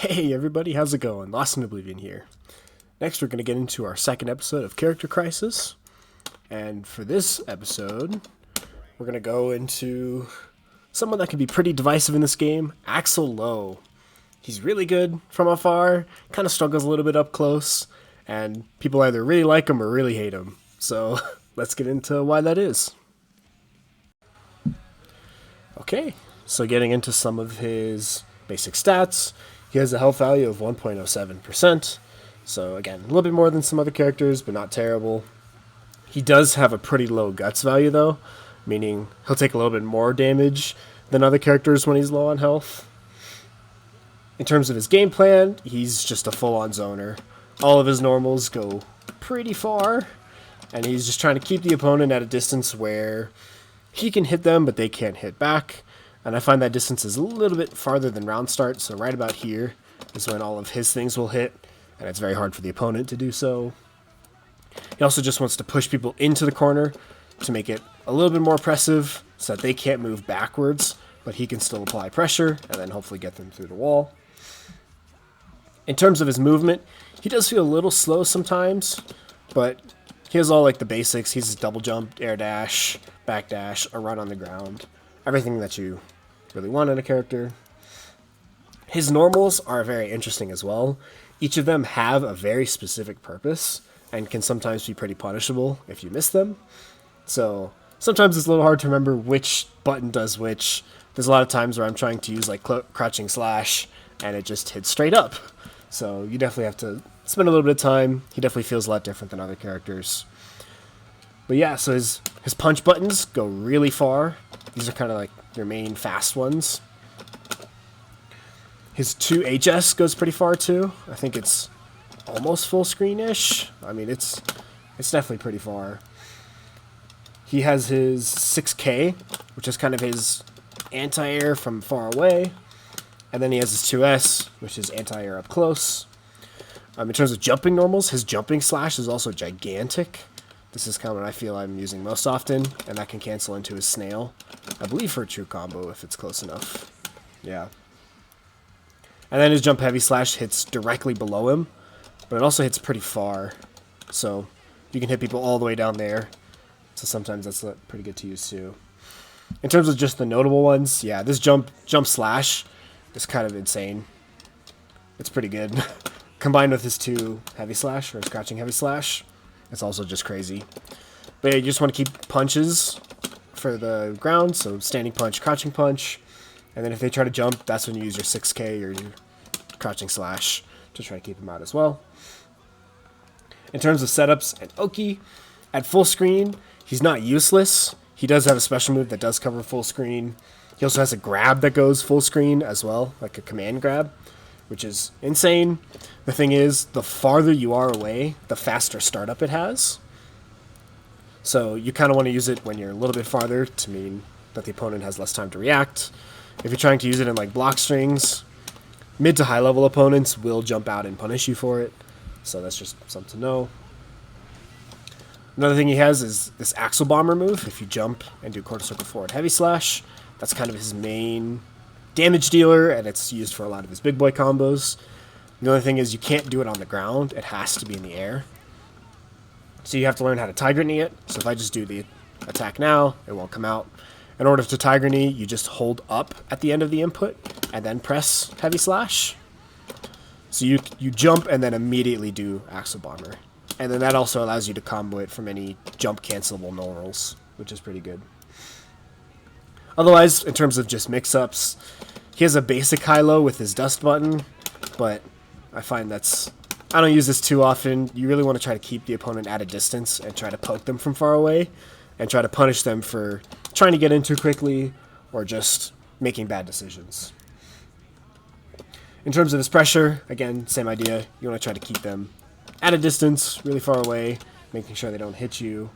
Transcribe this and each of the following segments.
Hey everybody, how's it going? Lost in Oblivion here. Next, we're going to get into our second episode of Character Crisis. And for this episode, we're going to go into someone that can be pretty divisive in this game, Axl Low. He's really good from afar, kind of struggles a little bit up close, and people either really like him or really hate him. So let's get into why that is. Okay, so getting into some of his basic stats. He has a health value of 1.07%, so again, a little bit more than some other characters, but not terrible. He does have a pretty low guts value though, meaning he'll take a little bit more damage than other characters when he's low on health. In terms of his game plan, he's just a full-on zoner. All of his normals go pretty far, and he's just trying to keep the opponent at a distance where he can hit them, but they can't hit back. And I find that distance is a little bit farther than round start, so right about here is when all of his things will hit, and it's very hard for the opponent to do so. He also just wants to push people into the corner to make it a little bit more oppressive so that they can't move backwards, but he can still apply pressure and then hopefully get them through the wall. In terms of his movement, he does feel a little slow sometimes, but he has all like the basics. He's double jump, air dash, back dash, a run on the ground. Everything that you really want in a character. His normals are very interesting as well. Each of them have a very specific purpose and can sometimes be pretty punishable if you miss them. So sometimes it's a little hard to remember which button does which. There's a lot of times where I'm trying to use like crouching slash and it just hits straight up. So you definitely have to spend a little bit of time. He definitely feels a lot different than other characters. But yeah, so his punch buttons go really far. These are kind of like your main fast ones. His 2HS goes pretty far too. I think it's almost full screen-ish. I mean, it's definitely pretty far. He has his 6K, which is kind of his anti-air from far away. And then he has his 2S, which is anti-air up close. In terms of jumping normals, his jumping slash is also gigantic. This is kind of what I feel I'm using most often, and that can cancel into his snail. I believe for a true combo if it's close enough. Yeah. And then his jump heavy slash hits directly below him, but it also hits pretty far. So you can hit people all the way down there. So sometimes that's pretty good to use too. In terms of just the notable ones, yeah, this jump slash is kind of insane. It's pretty good. Combined with his 2 heavy slash, or his crouching heavy slash, it's also just crazy. But yeah, you just want to keep punches for the ground, so standing punch, crouching punch, and then if they try to jump, that's when you use your 6K or your crouching slash to try to keep them out as well. In terms of setups and Oki, at full screen, he's not useless. He does have a special move that does cover full screen. He also has a grab that goes full screen as well, like a command grab, which is insane. The thing is, the farther you are away, the faster startup it has. So you kind of want to use it when you're a little bit farther to mean that the opponent has less time to react. If you're trying to use it in like block strings, mid to high level opponents will jump out and punish you for it. So that's just something to know. Another thing he has is this Axl Bomber move. If you jump and do quarter circle forward heavy slash, that's kind of his main damage dealer, and it's used for a lot of his big boy combos. The only thing is you can't do it on the ground. It has to be in the air. So you have to learn how to Tiger Knee it. So if I just do the attack now, it won't come out. In order to Tiger Knee, you just hold up at the end of the input and then press heavy slash. So you jump and then immediately do Axl Bomber. And then that also allows you to combo it from any jump cancelable normals, which is pretty good. Otherwise, in terms of just mix-ups, he has a basic high-low with his dust button, but I find I don't use this too often. You really want to try to keep the opponent at a distance and try to poke them from far away and try to punish them for trying to get in too quickly or just making bad decisions. In terms of his pressure, again, same idea. You want to try to keep them at a distance, really far away, making sure they don't hit you.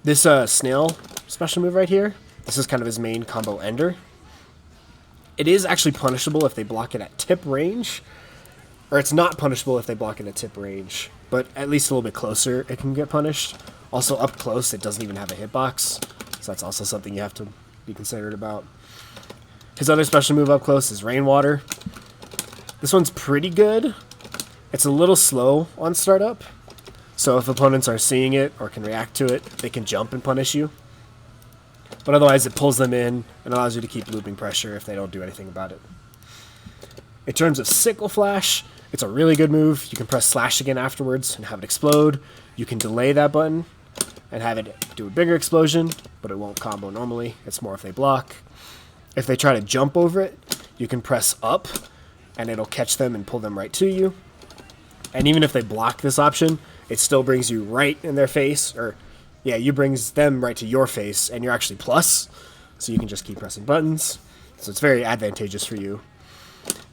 This snail special move right here, this is kind of his main combo ender. It is actually punishable if they block it at tip range, or it's not punishable if they block it at tip range, but at least a little bit closer it can get punished. Also up close, it doesn't even have a hitbox, so that's also something you have to be considerate about. His other special move up close is Rainwater. This one's pretty good. It's a little slow on startup, so if opponents are seeing it or can react to it, they can jump and punish you. But otherwise, it pulls them in and allows you to keep looping pressure if they don't do anything about it. In terms of Sickle Flash, it's a really good move. You can press slash again afterwards and have it explode. You can delay that button and have it do a bigger explosion, but it won't combo normally. It's more if they block. If they try to jump over it, you can press up and it'll catch them and pull them right to you. And even if they block this option, it still brings you right in their face, or yeah, you brings them right to your face, and you're actually plus, so you can just keep pressing buttons. So it's very advantageous for you.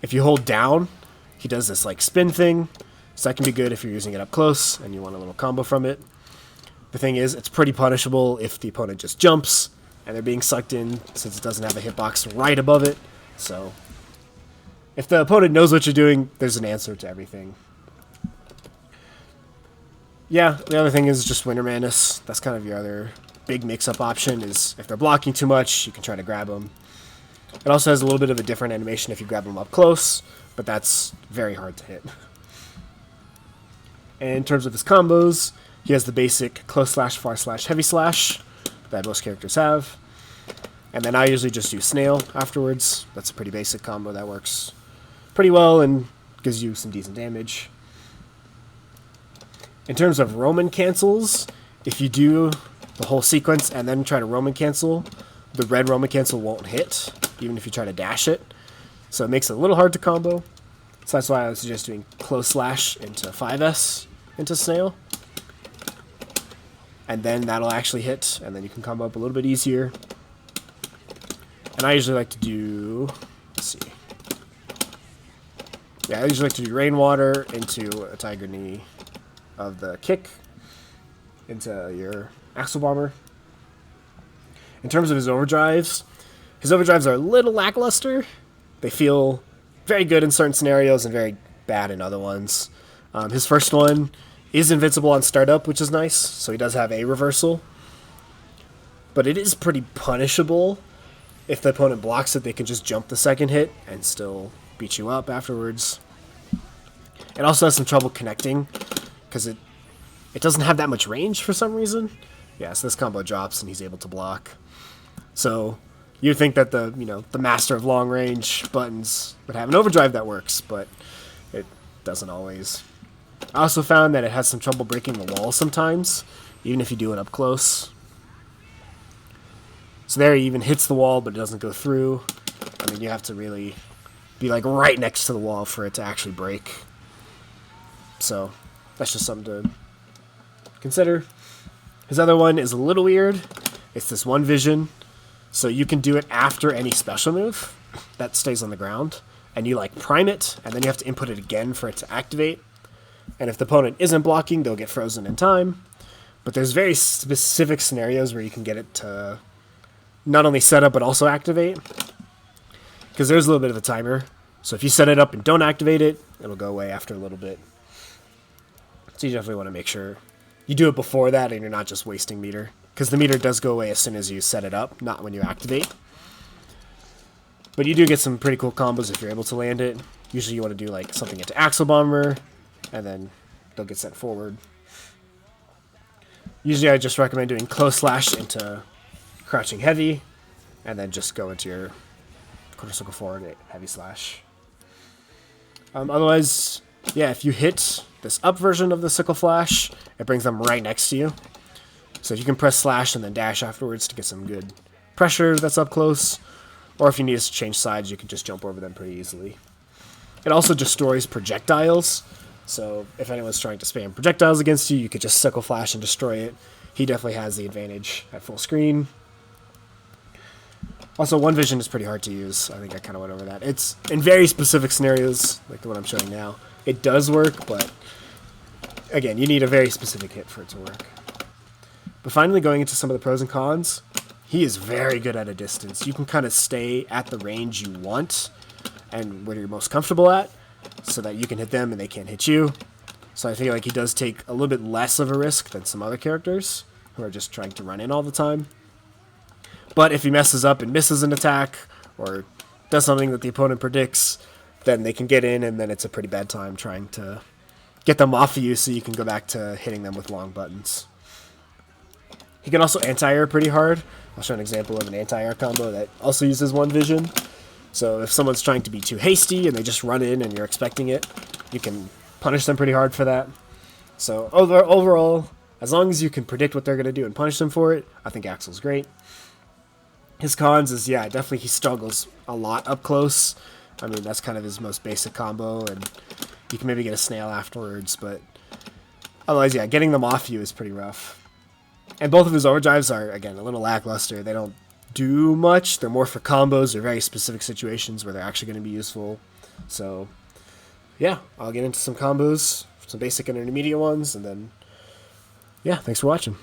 If you hold down, he does this like spin thing, so that can be good if you're using it up close and you want a little combo from it. The thing is, it's pretty punishable if the opponent just jumps and they're being sucked in, since it doesn't have a hitbox right above it. So if the opponent knows what you're doing, there's an answer to everything. Yeah, the other thing is just Winter Madness. That's kind of your other big mix-up option, is if they're blocking too much, you can try to grab them. It also has a little bit of a different animation if you grab them up close, but that's very hard to hit. And in terms of his combos, he has the basic close slash, far slash, heavy slash that most characters have. And then I usually just use Snail afterwards. That's a pretty basic combo that works pretty well and gives you some decent damage. In terms of Roman cancels, if you do the whole sequence and then try to Roman cancel, the red Roman cancel won't hit, even if you try to dash it. So it makes it a little hard to combo. So that's why I would suggest doing close slash into 5S into Snail. And then that'll actually hit, and then you can combo up a little bit easier. And I usually like to do, let's see. Yeah, I usually like to do Rainwater into a Tiger Knee of the kick into your Axl Bomber. In terms of his overdrives are a little lackluster. They feel very good in certain scenarios and very bad in other ones. His first one is invincible on startup, which is nice, so he does have a reversal. But it is pretty punishable. If the opponent blocks it, they can just jump the second hit and still beat you up afterwards. It also has some trouble connecting, because it doesn't have that much range for some reason. Yeah, so this combo drops and he's able to block. So you'd think that the master of long range buttons would have an overdrive that works, but it doesn't always. I also found that it has some trouble breaking the wall sometimes, even if you do it up close. So there he even hits the wall, but it doesn't go through. I mean, you have to really be like right next to the wall for it to actually break. So that's just something to consider. His other one is a little weird. It's this one vision. So you can do it after any special move that stays on the ground. And you like prime it, and then you have to input it again for it to activate. And if the opponent isn't blocking, they'll get frozen in time. But there's very specific scenarios where you can get it to not only set up, but also activate. Because there's a little bit of a timer. So if you set it up and don't activate it, it'll go away after a little bit. So you definitely want to make sure you do it before that and you're not just wasting meter. Because the meter does go away as soon as you set it up, not when you activate. But you do get some pretty cool combos if you're able to land it. Usually you want to do like something into Axl Bomber, and then they'll get sent forward. Usually I just recommend doing close slash into crouching heavy, and then just go into your quarter circle forward heavy slash. Otherwise, yeah, if you hit this up version of the sickle flash, it brings them right next to you. So if you can press slash and then dash afterwards to get some good pressure that's up close, or if you need to change sides, you can just jump over them pretty easily. It also destroys projectiles, so if anyone's trying to spam projectiles against you, you could just sickle flash and destroy it. He definitely has the advantage at full screen. Also, one vision is pretty hard to use. I think I kind of went over that. It's in very specific scenarios, like the one I'm showing now. It does work, but again, you need a very specific hit for it to work. But finally, going into some of the pros and cons, he is very good at a distance. You can kind of stay at the range you want and where you're most comfortable at, so that you can hit them and they can't hit you. So I feel like he does take a little bit less of a risk than some other characters who are just trying to run in all the time. But if he messes up and misses an attack, or does something that the opponent predicts, then they can get in, and then it's a pretty bad time trying to get them off of you so you can go back to hitting them with long buttons. He can also anti-air pretty hard. I'll show an example of an anti-air combo that also uses one vision. So if someone's trying to be too hasty and they just run in and you're expecting it, you can punish them pretty hard for that. So overall, as long as you can predict what they're going to do and punish them for it, I think Axl's great. His cons is, yeah, definitely he struggles a lot up close. I mean, that's kind of his most basic combo, and you can maybe get a snail afterwards, but otherwise, yeah, getting them off you is pretty rough. And both of his overdrives are, again, a little lackluster. They don't do much. They're more for combos or very specific situations where they're actually going to be useful. So, yeah, I'll get into some combos, some basic and intermediate ones, and then, yeah, thanks for watching.